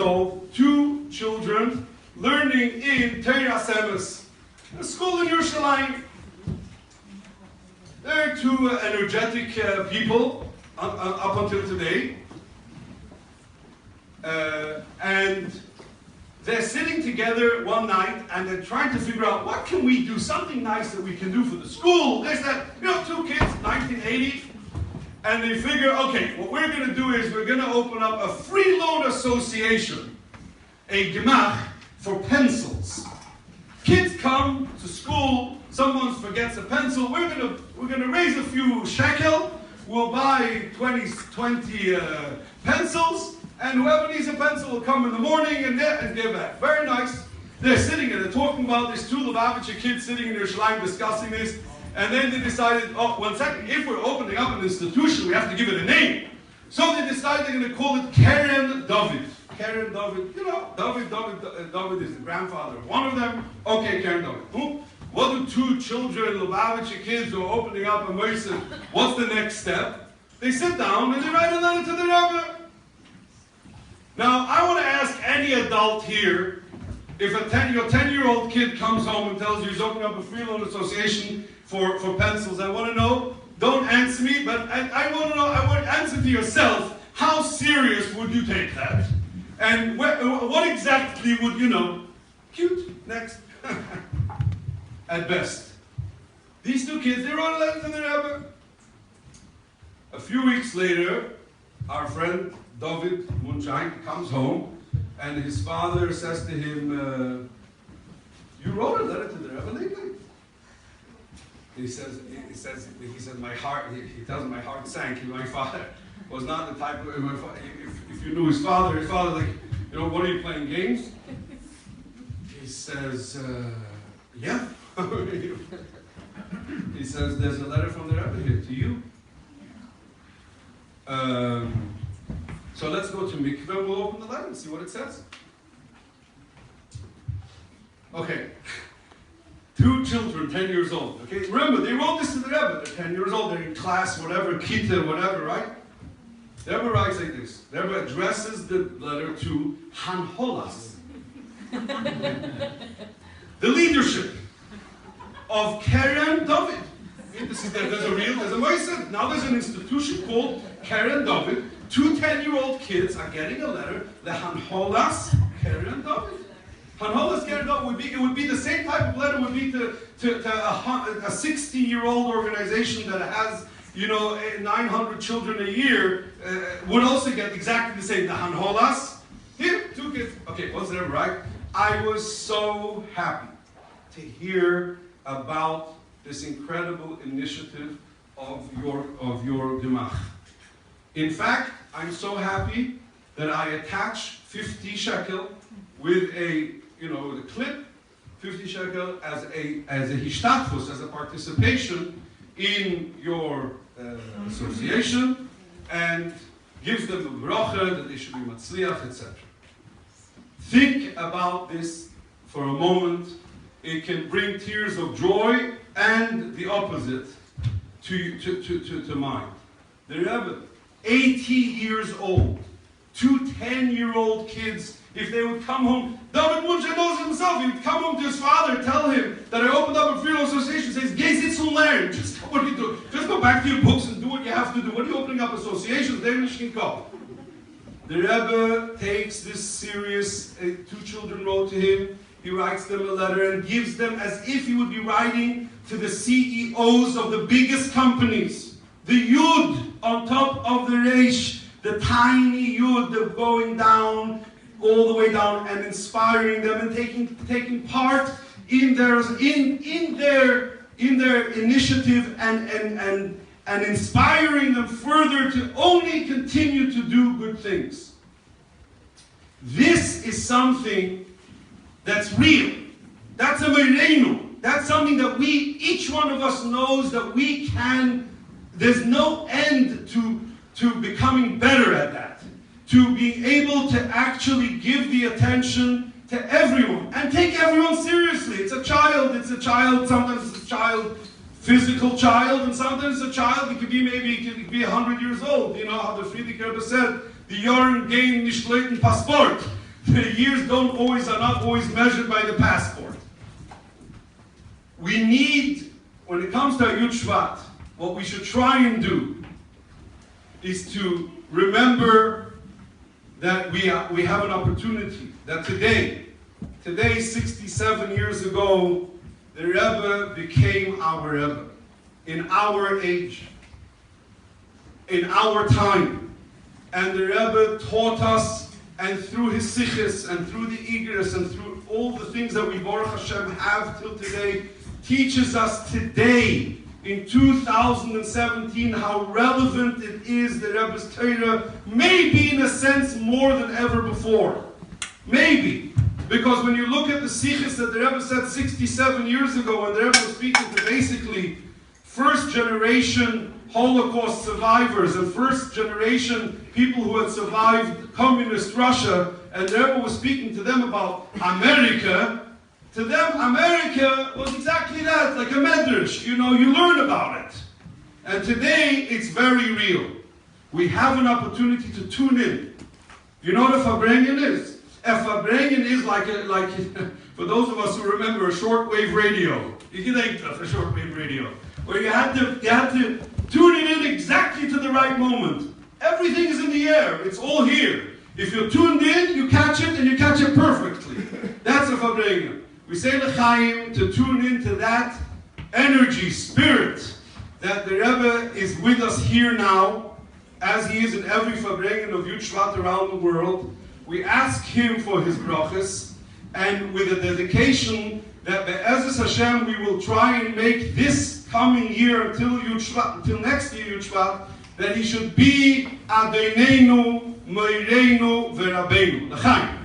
old, 2 children learning in Teras Emes, a school in Yerushalayim. They're 2 energetic people up until today. And they're sitting together one night and they're trying to figure out what can we do, something nice that we can do for the school. There's that, 2 kids, 1980. And they figure, okay, what we're going to do is we're going to open up a free loan association, a Gemach, for pencils. Kids come to school, someone forgets a pencil, we're going to raise a few shekel, we'll buy 20 pencils, and whoever needs a pencil will come in the morning and give back. Very nice. They're sitting and they're talking about this, 2 Lubavitcher kids sitting in Yerushalayim discussing this. And then they decided, oh, one second, if we're opening up an institution, we have to give it a name. So they decided they're going to call it Keren David. Keren David, David is the grandfather of one of them. Okay, Keren David. What do 2 children, Lubavitcher kids who are opening up a Moisef, what's the next step? They sit down and they write a letter to the Rebbe. Now, I want to ask any adult here, if your 10-year-old kid comes home and tells you he's opening up a free loan association for pencils, I want to know, don't answer me, but I want to know, I want to answer to yourself, how serious would you take that? And what exactly would you know? Cute, next. At best. These 2 kids, they wrote a letter to the Rebbe. A few weeks later, our friend David Munchain comes home, and his father says to him, you wrote a letter to the Rebbe lately? He says, my heart, he tells me my heart sank. My father was not the type of, if you knew his father like, what are you playing, games? He says, yeah. He says, there's a letter from the Rebbe here to you. So let's go to Mikveh, we'll open the letter and see what it says. Okay. 2 children, 10 years old. Okay, remember, they wrote this to the Rebbe. They're 10 years old, they're in class, whatever, Kita, whatever, right? The Rebbe writes like this. The Rebbe addresses the letter to Hanholas, the leadership of Keren David. There's a Moisef. Now there's an institution called Keren David. 2 10-year-old kids are getting a letter, the Hanholas Keren David. Hanholas Keren David would be the same type of letter would be to a 60-year-old organization that has 900 children a year would also get exactly the same. The Hanholas. Here, 2 kids. Okay, what's that, right? I was so happy to hear about this incredible initiative of your Gemach. In fact, I'm so happy that I attach 50 shekel with a clip, 50 shekel as a hishtadfus, as a participation in your association, and gives them a bracha that they should be matzliach, etc. Think about this for a moment. It can bring tears of joy and the opposite to mind. The Rebbe, 80 years old, 2 10-year-old kids, if they would come home, David Muncha knows himself, he would come home to his father, tell him that I opened up a free loan association, says, Geh sitz und lern, just what you do. Just go back to your books and do what you have to do. What are you opening up associations? They're nicht can come. The Rebbe takes this serious. 2 children wrote to him. He writes them a letter and gives them as if he would be writing to the CEOs of the biggest companies. The Yud on top of the Reish, the tiny Yud, the going down, all the way down, and inspiring them and taking part in their initiative and inspiring them further to only continue to do good things. This is something that's real. That's a mereinu. That's something that each one of us knows that we can. There's no end to becoming better at that. To being able to actually give the attention to everyone and take everyone seriously. It's a child, sometimes it's a child, physical child, and sometimes it's a child, it could be 100 years old. You know how the Friedrich Rebbe said, the Jahren gehen nicht leuten Passport. The years are not always measured by the passport. We need, when it comes to Yud Shvat, what we should try and do is to remember that we have an opportunity, that today, 67 years ago, the Rebbe became our Rebbe, in our age, in our time. And the Rebbe taught us, and through his sichos, and through the igros, and through all the things that we, Baruch Hashem, have till today, teaches us today, in 2017, how relevant it is, the Rebbe's Torah, maybe in a sense more than ever before. Maybe. Because when you look at the sichos that the Rebbe said 67 years ago, when the Rebbe was speaking to basically first generation Holocaust survivors and first generation people who had survived communist Russia, and the Rebbe was speaking to them about America, to them America was exactly that, like a medrash. You know, you learn about it. And today it's very real. We have an opportunity to tune in. You know what a Fabrengen is? A Fabrengen is like for those of us who remember a shortwave radio. You can think of a shortwave radio, where you had to tune it in exactly to the right moment. Everything is in the air. It's all here. If you're tuned in, you catch it, and you catch it perfectly. That's a Fabrengen. We say l'chaim to tune into that energy, spirit, that the Rebbe is with us here now, as he is in every Fabrengen of Yud Shvat around the world. We ask him for his brachas, and with a dedication that be'ezus Hashem we will try and make this coming year until Yud Shvat, until next year Yud Shvat, that he should be Adonenu, Moireinu, V'Rabbeinu. L'chaim.